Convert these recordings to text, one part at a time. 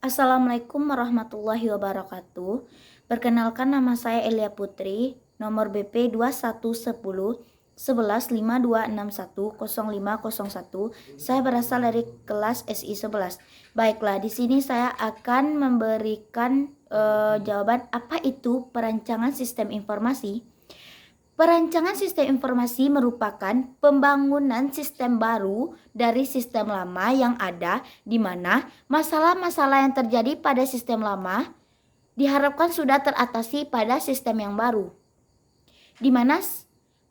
Assalamualaikum warahmatullahi wabarakatuh. Perkenalkan, nama saya Elia Putri, nomor BP 2110 1152610501. Saya berasal dari kelas SI 11. Baiklah, di sini saya akan memberikan jawaban apa itu perancangan sistem informasi. Perancangan sistem informasi merupakan pembangunan sistem baru dari sistem lama yang ada, di mana masalah-masalah yang terjadi pada sistem lama diharapkan sudah teratasi pada sistem yang baru. Di mana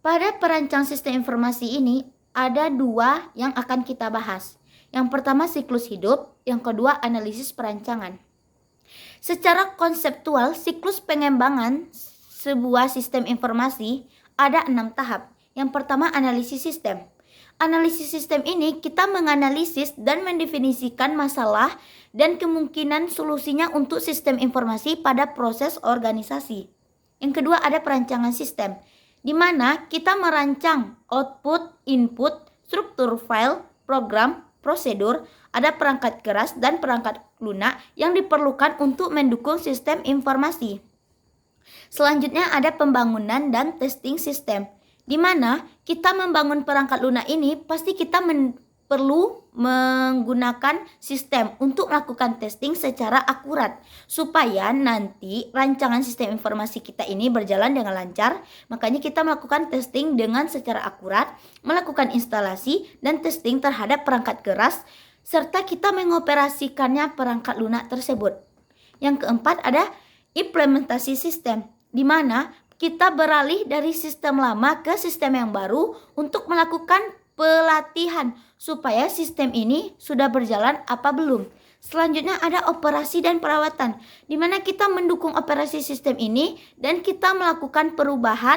pada perancangan sistem informasi ini ada dua yang akan kita bahas. Yang pertama siklus hidup, yang kedua analisis perancangan. Secara konseptual, siklus pengembangan sebuah sistem informasi ada 6 tahap. Yang pertama, analisis sistem. Analisis sistem ini kita menganalisis dan mendefinisikan masalah dan kemungkinan solusinya untuk sistem informasi pada proses organisasi. Yang kedua, ada perancangan sistem, di mana kita merancang output, input, struktur file, program, prosedur, ada perangkat keras dan perangkat lunak yang diperlukan untuk mendukung sistem informasi. Selanjutnya ada pembangunan dan testing sistem, di mana kita membangun perangkat lunak ini pasti kita perlu menggunakan sistem untuk melakukan testing secara akurat supaya nanti rancangan sistem informasi kita ini berjalan dengan lancar. Makanya kita melakukan testing dengan secara akurat, melakukan instalasi dan testing terhadap perangkat keras, serta kita mengoperasikannya perangkat lunak tersebut. Yang keempat ada implementasi sistem, di mana kita beralih dari sistem lama ke sistem yang baru untuk melakukan pelatihan supaya sistem ini sudah berjalan apa belum. Selanjutnya ada operasi dan perawatan, di mana kita mendukung operasi sistem ini dan kita melakukan perubahan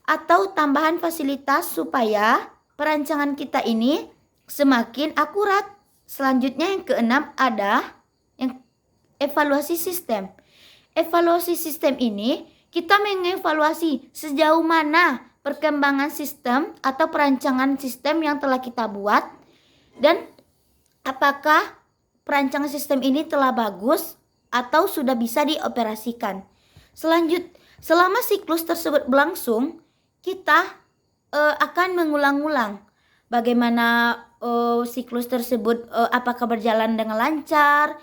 atau tambahan fasilitas supaya perancangan kita ini semakin akurat. Selanjutnya yang keenam ada yang evaluasi sistem. Evaluasi sistem ini kita mengevaluasi sejauh mana perkembangan sistem atau perancangan sistem yang telah kita buat dan apakah perancangan sistem ini telah bagus atau sudah bisa dioperasikan. Selama siklus tersebut berlangsung, kita akan mengulang-ulang bagaimana siklus tersebut apakah berjalan dengan lancar,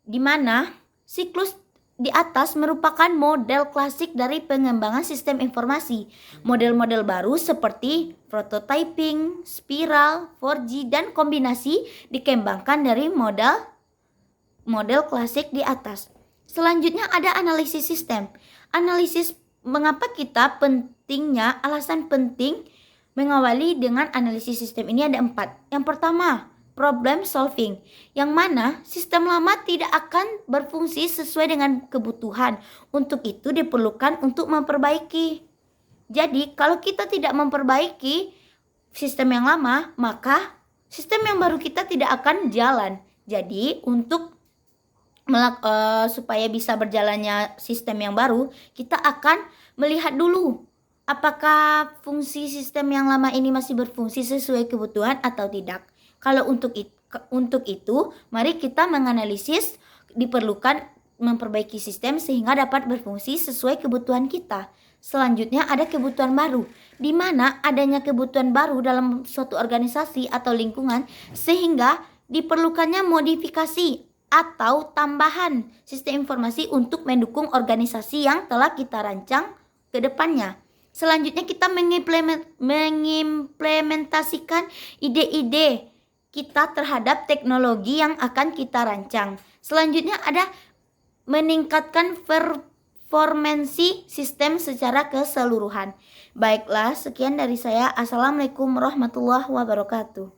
di mana siklus di atas merupakan model klasik dari pengembangan sistem informasi. Model-model baru seperti prototyping, spiral, 4G, dan kombinasi dikembangkan dari model klasik di atas. Selanjutnya ada analisis sistem. Analisis mengapa kita pentingnya, alasan penting mengawali dengan analisis sistem ini ada 4. Yang pertama, problem solving, yang mana sistem lama tidak akan berfungsi sesuai dengan kebutuhan. Untuk itu diperlukan untuk memperbaiki. Jadi kalau kita tidak memperbaiki sistem yang lama, maka sistem yang baru kita tidak akan jalan. Jadi untuk supaya bisa berjalannya sistem yang baru, kita akan melihat dulu apakah fungsi sistem yang lama ini masih berfungsi sesuai kebutuhan atau tidak. Kalau untuk itu, mari kita menganalisis diperlukan memperbaiki sistem sehingga dapat berfungsi sesuai kebutuhan kita. Selanjutnya ada kebutuhan baru, di mana adanya kebutuhan baru dalam suatu organisasi atau lingkungan sehingga diperlukannya modifikasi atau tambahan sistem informasi untuk mendukung organisasi yang telah kita rancang ke depannya. Selanjutnya kita mengimplementasikan ide-ide kita terhadap teknologi yang akan kita rancang. Selanjutnya ada meningkatkan performansi sistem secara keseluruhan. Baiklah, sekian dari saya. Assalamualaikum warahmatullahi wabarakatuh.